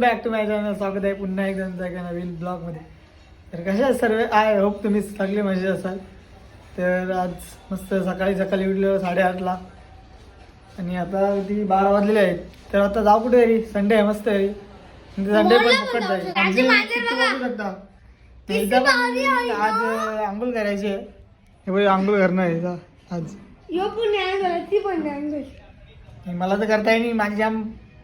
Back to my channel. स्वागत आहे पुन्हा एकदा तुमच्या एका नवीन ब्लॉगमध्ये. तर कशा सर्व आय होप तुम्ही सगळे मजेत असाल. तर आज मस्त सकाळी उठलो 8:30ला आणि आता ती 12 वाजलेले आहेत. तर आता जाऊ कुठे तरी, संडे आहे मस्त आहे. संडे पण फुकट जाईल. बघू शकता एकदा पण आज आंघोळ करायची आहे. हे बघ आंघोळ करणं आहे आज. मला तर करता येईल. माझी जाम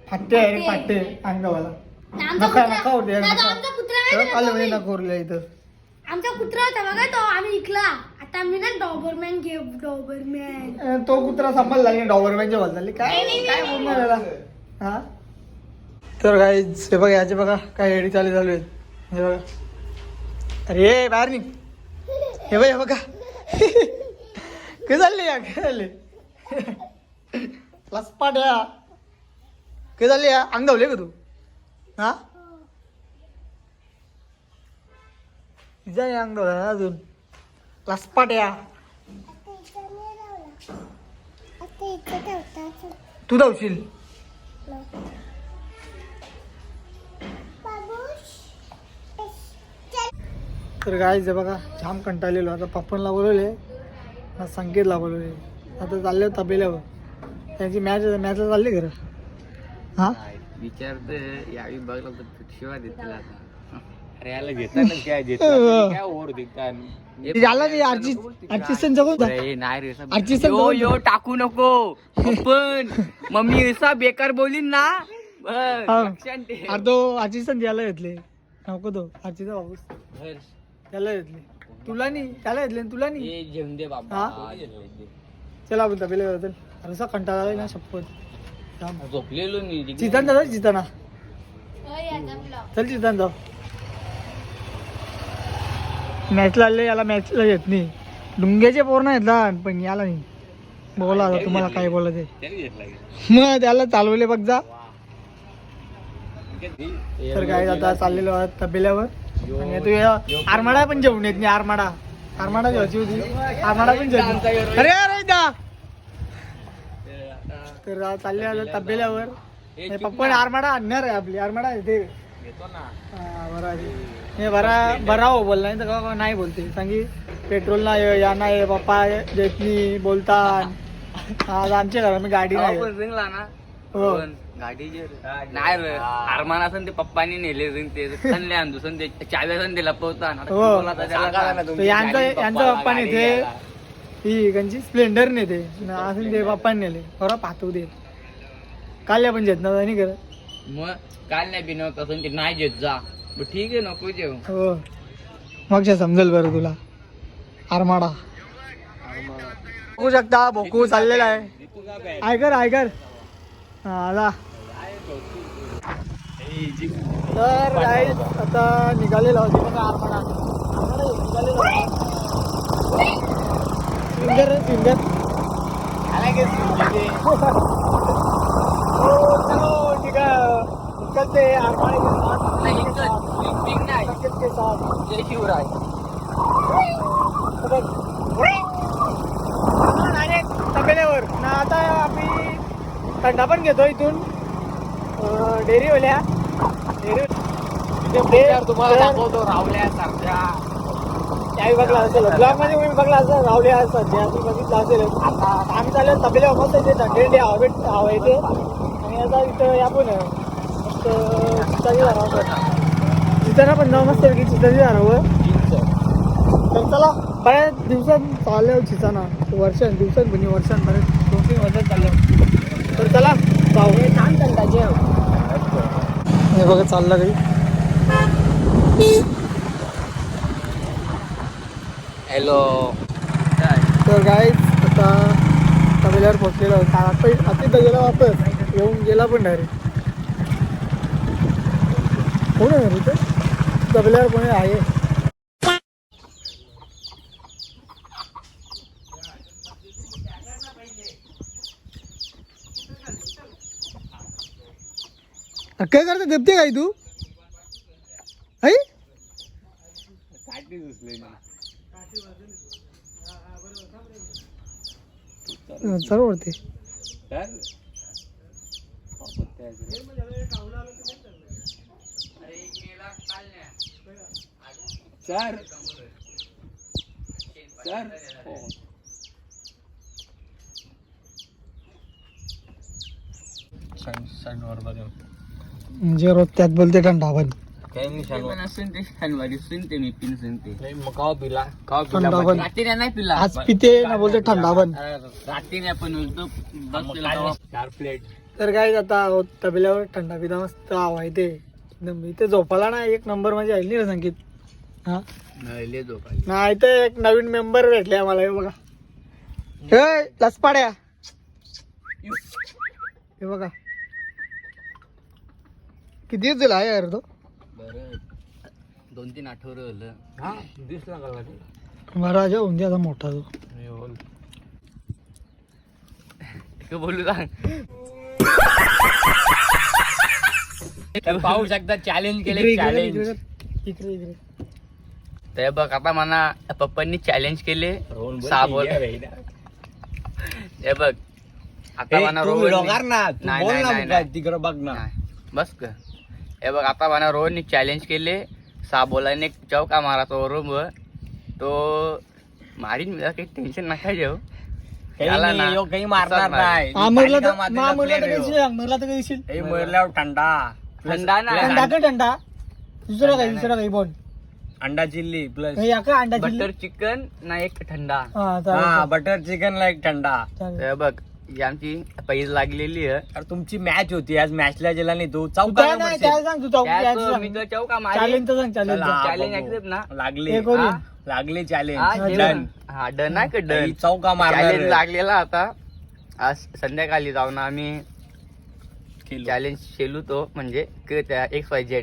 फाटे आहे रे, फाटे अंगावाला. नका होते नको इथं. आमचा कुत्रा होता बघा तो, आम्ही इकला. आता आम्ही ना डॉबरमॅन घेऊ. डॉबरमॅन तो कुत्रा सांभाळला नाही. डॉबरमॅनच्या बस झाली काय काय बोलणार याला. हा तर काय हे बघा, याचे बघा काय हेडी चालू आहेत. हे बघा, अरे बाहेर निघ. हे बघ, हे बघा काय चालले या, काय झाले लसपाट या, काय झाले या, अंगावले का तू. हा अंगावला अजून लसपाट या. तू धावशील. तर काय बघा जाम कंटाळलेलो. आता पप्पांना बोलवले, संकेतला बोलवले. आता चालले तबेल्यावर. त्यांची मॅच चालली खरं. हा विचारते यावी बघला तर शिवाय देतील आता. अरे याला घेताना काय देतात काय ओढ देतात. झाला नाही अर्चिसन जगो नाही रे यो टाकू नको. पण मम्मी असा बेकार बोलीन ना अर्धो अर्चिसन द्यायला घेतले. नको तो अर्चिसन बाबू त्याला घेतले. तुला नाही त्याला घेतले. तुला नाही जेवण दे बाबा. चला आपण तबेल्यावर चल. असा कंटाळा आलाय ना शपथ. झोपलेलो मी. चितान जाऊ चिताना. चल चितान जाऊ. मॅचला आले. याला मॅचला येत नाही. डुंग्याचे पोर नाही येतला पण याला नाही. बोला आता तुम्हाला काय बोलायचं मग त्याला चालवले बघ जा. तर काय आता चाललेलो तबेल्यावर. आणि तू आरमाडा पण जेवून येत नाही. आरमाडा जेवायची होती. आरमाडा पण जेवण. अरे अरे दा. तर चालले आता तबेल्यावर. पप्पा आरमाडा आणणार आहे. आपली आरमाडा आहे ते हे बरा हो बोल नाही तर नाही बोलते. सांगी पेट्रोल ना या नाही पप्पा देत नाही बोलतात. आज आमच्या घरा मी गाडी नाही ना हो गाडी नाही रे आरमान असं ते पप्पानी नेले रिंग ते सनले आणतो सन ते चाव्या सन ते लपवता. यांचा पप्पा नेते ही त्यांची स्प्लेंडर नेते असं ते पप्पाने नेले. बरं पाहतो दे काल पण जेत ना नाही करत. मग काल नाही पिनवत असं ते नाही जेत जा. ठीक आहे नको जेव. हो मग समजेल बरं तुला. आरमाडा बघू शकता भोकू चाललेला आहे. ऐकर आला. तर गाईस आता निघालेला होती बघा आरमाडा. सिंगर निकलते शिवराय तबेल्यावर ना. आता आम्ही थंडा पण घेतो इथून डेअरीवाल्या. तुम्हाला दाखवतो रावल्या सारख्या. त्याही बघला असेल ब्लॉग मध्ये मी बघला असेल. रावल्या सध्या तुम्ही बघितलं असेल. आता आम्ही चालले तबेल्यावर मस्त येते थंडी हवा येते. आणि आता इथं या पण मस्त चिताची झाडावर चिताना पण जाऊ मस्त की चिताची झाडावर. तर चला बऱ्याच दिवसात चालल्यावर चिताना दिवसात बनी वर्षात बरेच 2-3 वर्षात चालल्यावर. तर चला जाऊ छान थंडाचे. हे बघा चाललं काही. हॅलो. तर गाईज आता तबेल्यावर पोहोचलेला होता. आता गेला वापस येऊन गेला पण डायरेक्ट. कोण आहे रे तबेल्यावर कोणी आहे. काय करते देते काय तू आई सरवरते. सर सर म्हणजे रोज त्यात बोलते थंडा पण खावा पिला थंडा पण रात्री नाही पिला आज पिते ना बोलते थंडा पण. रात्री नाही पण चार प्लेट. तर काय आता तबेल्यावर थंडा पिता मस्त हवा येते एकदम. इथे झोपाला ना एक नंबर म्हणजे आली ना संगीत. हा नाही तर एक नवीन मेंबर भेटले आम्हाला. हे बघा हे लसपाड्या हे बघा किती दिवस झाला आहे यार तो. बरं 2-3 आठवडे झालं. हा दिसला का महाराजा होऊन दे आता मोठा तो. बोलू सांग पाहू शकता चॅलेंज केले चॅलेंज. इकडे इकडे ते बघ आता म्हणा पप्पांनी चॅलेंज केले 6 बॉल. हे बघ आता म्हणा तिकडे बघ ना बस का. हे बघ आता म्हणा रोहनने चॅलेंज केले 6 बॉलांनी चौका मारायचा वरून तो मारीन. काही टेन्शन नका घेऊ. काही मारणार नाही. मरल्यावर थंडा थंडा ना थंडा का थंडा दुसरा काही बोल. अंडा चिल्ली प्लस अंडा बटर चिकन ना एक थंडा. बटर चिकन ला एक थंडा. हे बघ ही आमची पैज लागलेली आहे. तुमची मॅच होती आज. मॅचला गेला नाही तू सांग तू मी तो चौका मारी. चॅलेंज ऍक्सेप्ट ना लागले लागले चॅलेंज. हा डन आहे का डन. चौका चॅलेंज मारला लागलेला आता. आज संध्याकाळी जाऊन आम्ही चॅलेंज खेळू तो म्हणजे XYZ.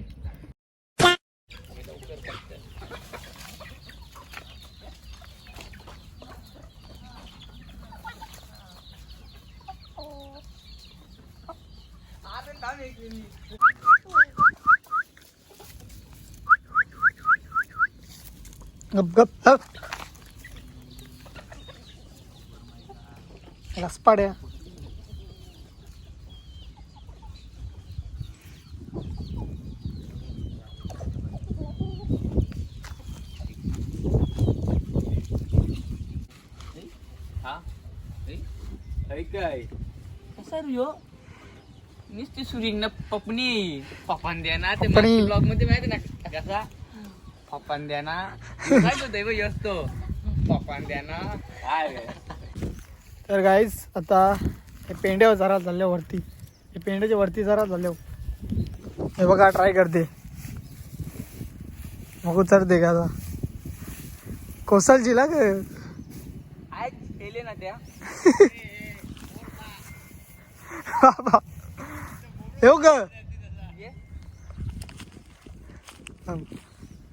गप गप रसपाड्या काय नुसती सुरिंग ना पपनी पप्पान द्या ना ते पपनी. ब्लॉग मध्ये माहिती ना कसा पप्पान द्या ना असतो पप्पान द्या ना काय. तर गाईज आता हे पेंड्या जरा झाल्या वरती. हे पेंड्याच्या वरती जरा झाल्या. हे बघा ट्राय करते मग उतरते का आता. कोसलची लाग आज केले ना त्या येऊ ग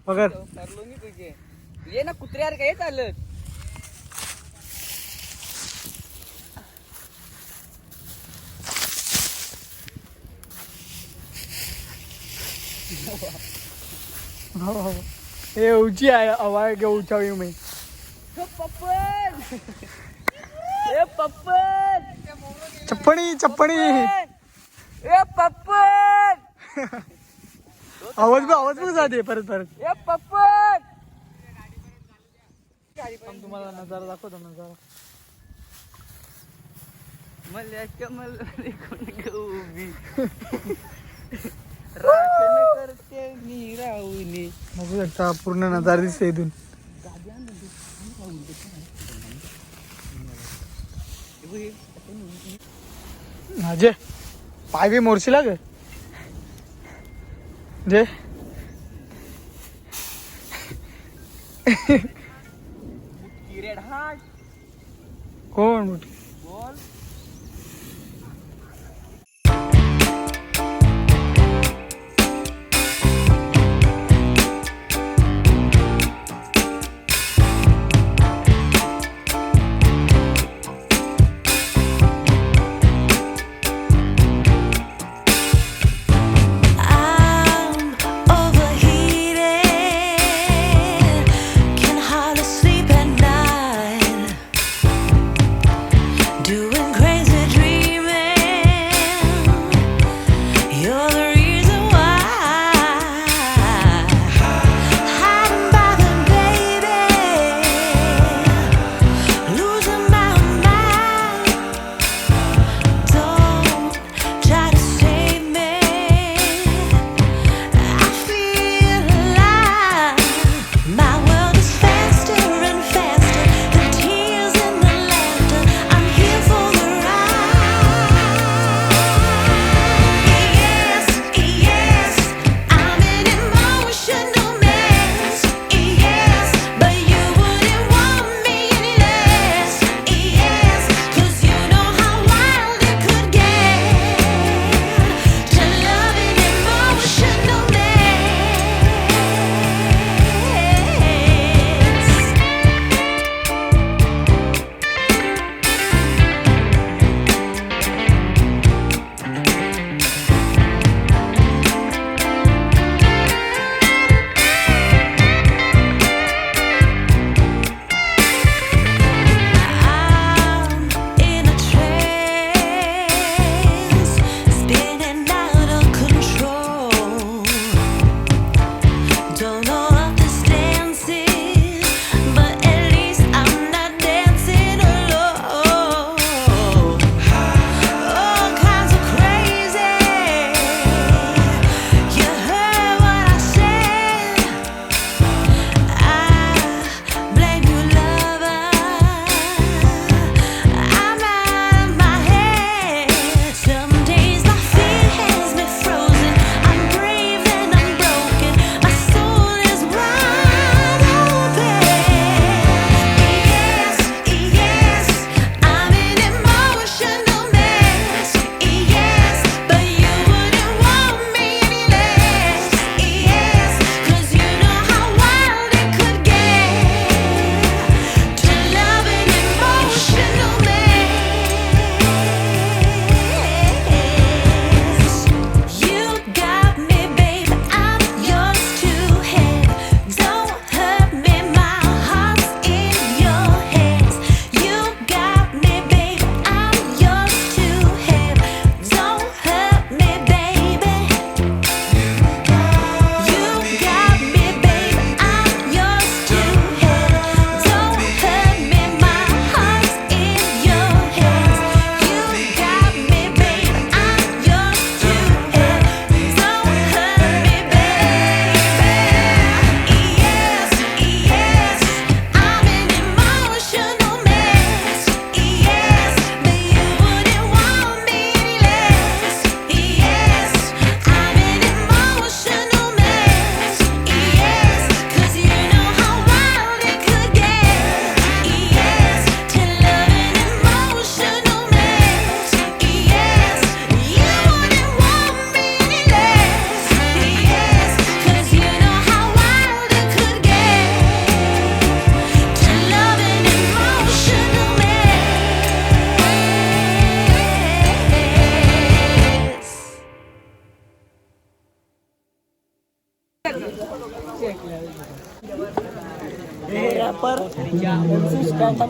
मगर सरलो नाही तुझे ये ना कुत्र्यावर काय चालत. ये ऊंची आहे आवाज के ऊंचाई में. पप्पन ए पप्पन चप्पणी चप्पणी ए पप्पन आवाज बघ जाते परत परत. ए पप्पन तुम्हाला नजारा दाखवतो नजारा. मला कमल उभी राखण करते मी राहुनी. बघू शकता पूर्ण नजारा दिसते इथून. जे पाय बी मोरशी लाग जे किरेड हाट कोण बोल. I'm overheated, can hardly sleep at night, doing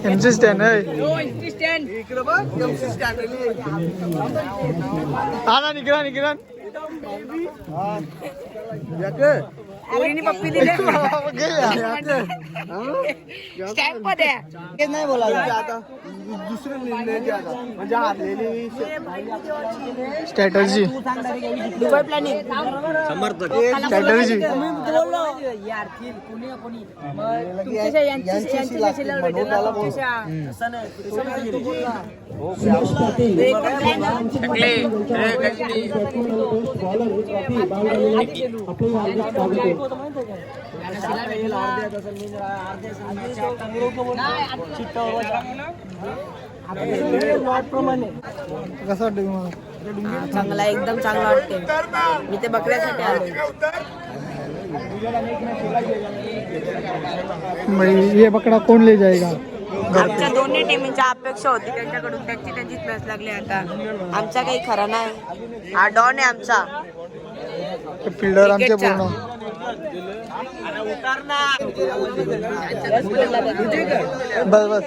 MC stand आहे हा ना निकिरण पप्पी दिले नाही बोलायचं आता दुसरे निर्णय आता म्हणजे हारलेली स्ट्रॅटर्जी दुबई प्लॅनिंग स्ट्रॅटर्जी कसं वाटतं तुम्हाला चांगला एकदम चांगला वाटते मी ते बकऱ्यासाठी आलो ये पकडा कोण ले जाएगा आमच्या दोन्ही टीमच्या अपेक्षा होती त्यांच्याकडून त्यांचीच मॅच लागली आता आमचा काही खरा नाही हा डॉन आहे आमचा फिल्डर आमचे पूर्ण बस बस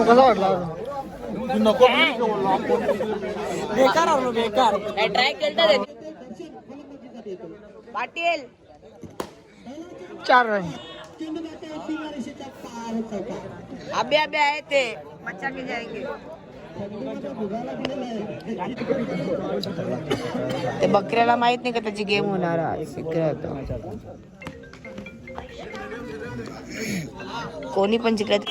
कसा वाटला नको बेकार ट्राय केलं पाटील 4 रन अभी आए थे बच्चा के जाएंगे ते बकऱ्याला माहित नाही का त्याची गेम होणार कोणी पण जिंकत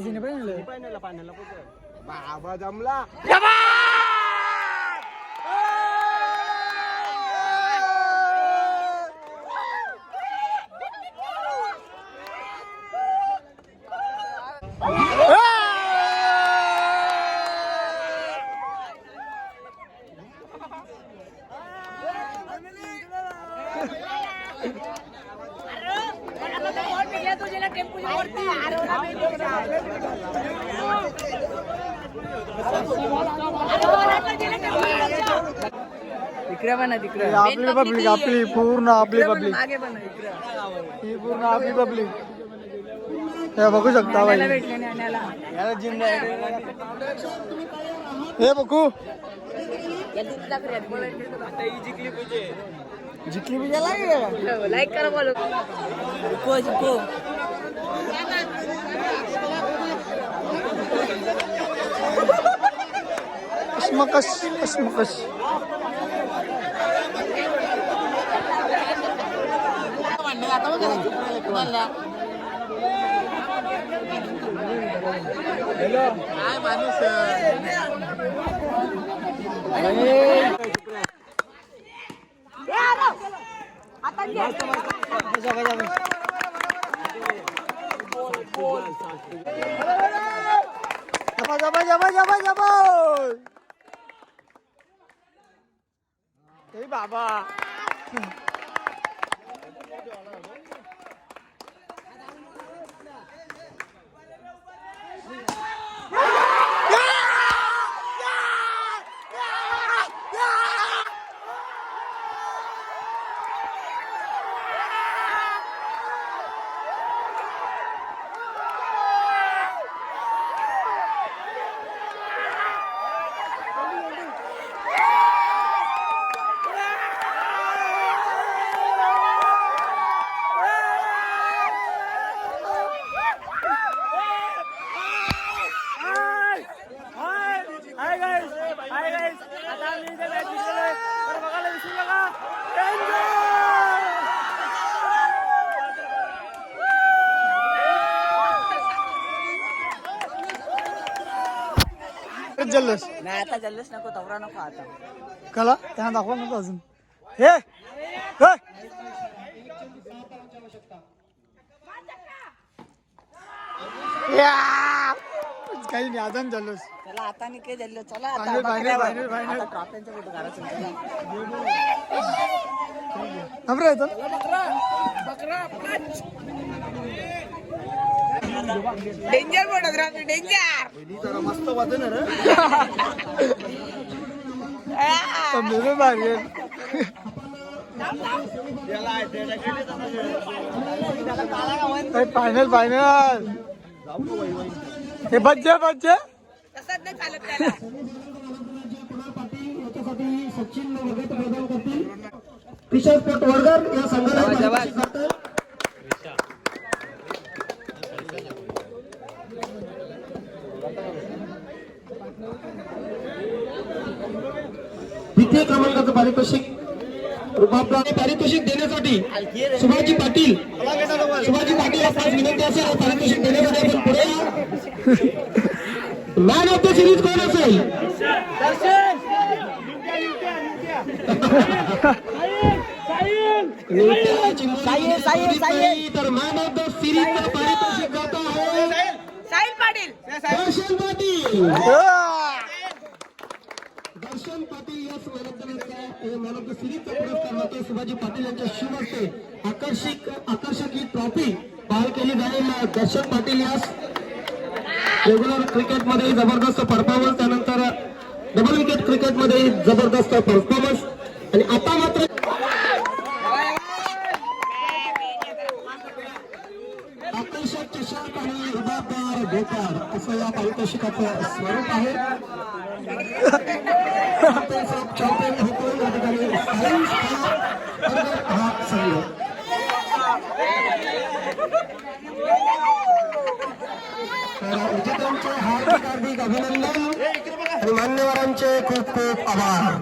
सिनेफायनल बाबा जमला आपली पब्लिक आपली पूर्ण आपली पब्लिक ही पूर्ण आपली पब्लिक हे बघू शकता भाई याला जिम हे बघू जिंकली पाहिजे लाईक करा बोलो अस्मकस बाबा जल्लोष नाही आता जल्लोष नको तवरा नको आता कला त्यांना दाखवा नको अजून हे या काही नाही अजून चालूस चला आता नाही काय झालं चला फायनल फायनल फायनल फायनल ट्रॉफीचा फोटो काढायचा चला. थांब रे इथं. डेंजर फोटोग्राफी डेंजर मस्त वाटत रे भारी आहे. फायनल फायनल हे बच्चे बच्चे तसंच नाही चालत त्याला किशोर पटवर्धन या संघाला द्वितीय क्रमांकाचं पारितोषिक पारितोषिक देण्यासाठी सुभाषजी पाटील असल्यास विनंती असेल पारितोषिक देण्यासाठी आपण पुढे मॅन ऑफ द सिरीज कोण असेल तर मॅन ऑफ द सिरीजचं पारितोषिक जात आहे साहिल पाटील दर्शन पाटील दर्शन पाटील या मॅन ऑफ द सिरीजचा पुरस्कार होतो शिवाजी पाटील यांच्या शुभ हस्ते आकर्षक ही ट्रॉफी बहाल केली जाईल दर्शन पाटील यास रेग्युलर क्रिकेटमध्ये जबरदस्त परफॉर्मन्स त्यानंतर डबल विकेट क्रिकेटमध्ये जबरदस्त परफॉर्मन्स आणि आता मात्र आकर्षक चषक आणि रुबाबदार गोपाळ असं या पारितोषिकाचं स्वरूप आहे चॅम्पियन होतो या ठिकाणी हा संघ विजेत्यांचे हार्दिक हार्दिक अभिनंदन आणि मान्यवरांचे खूप खूप आभार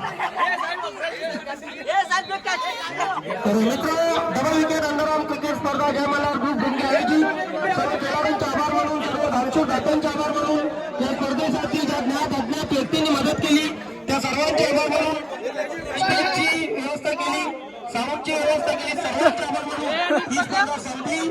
तर मित्र डबल विकेट अंडरआर्म क्रिकेट स्पर्धा जयमल्हार ग्रुप गुंगे आयोजित सर्व खेळाडूंचे आभार मानून सर्व धावचूक दात्यांचे आभार मानून या स्पर्धेसाठी ज्या ज्ञात अज्ञात व्यक्तींनी मदत केली त्या सर्वांचे आभार मानून स्टेजची व्यवस्था केली साऊंडची व्यवस्था केली सर्वांचे आभार मानून ही स्पर्धा संपली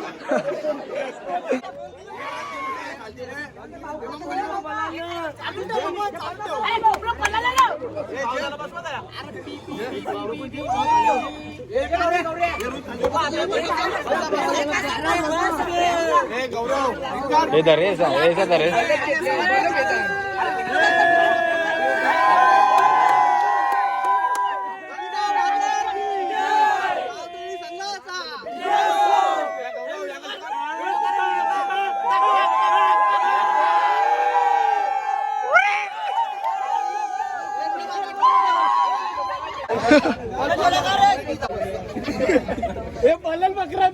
हे बल्लन बकरा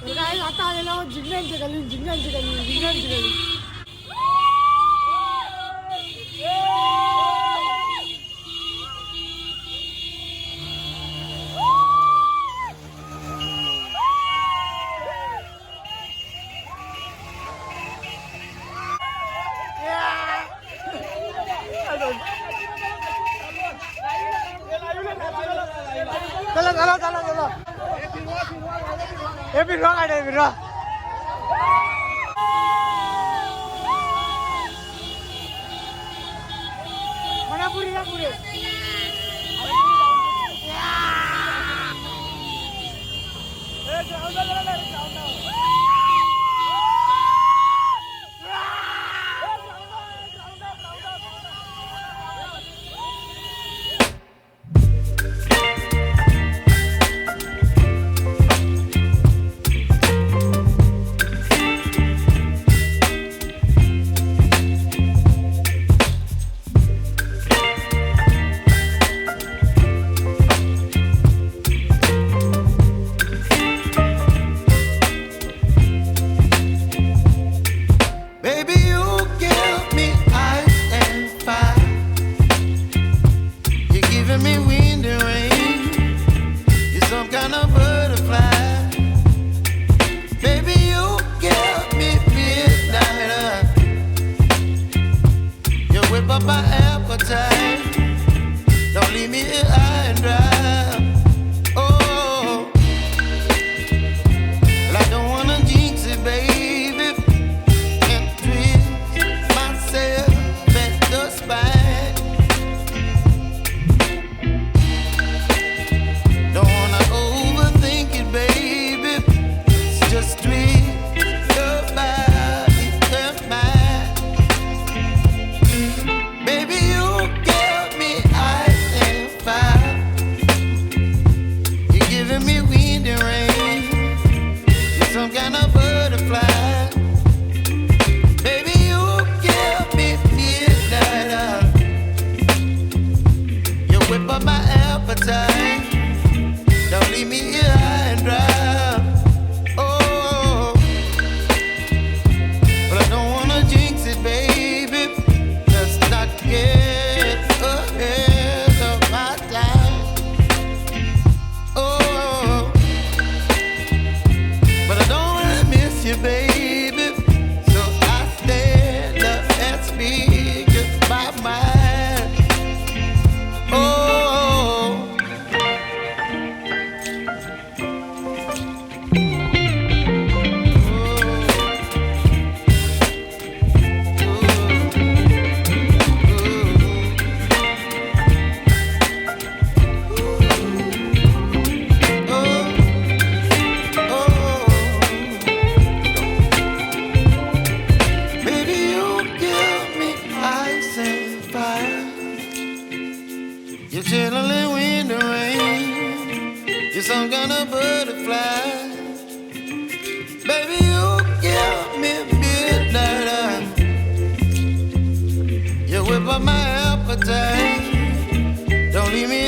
तुझ्या आता आलेलो जिंकण्यांची गली चला हे फिरवा काढे फिरवा मनापुरीला पुढे butterfly. Baby, you give me midnight eye. You whip up my appetite. Don't leave me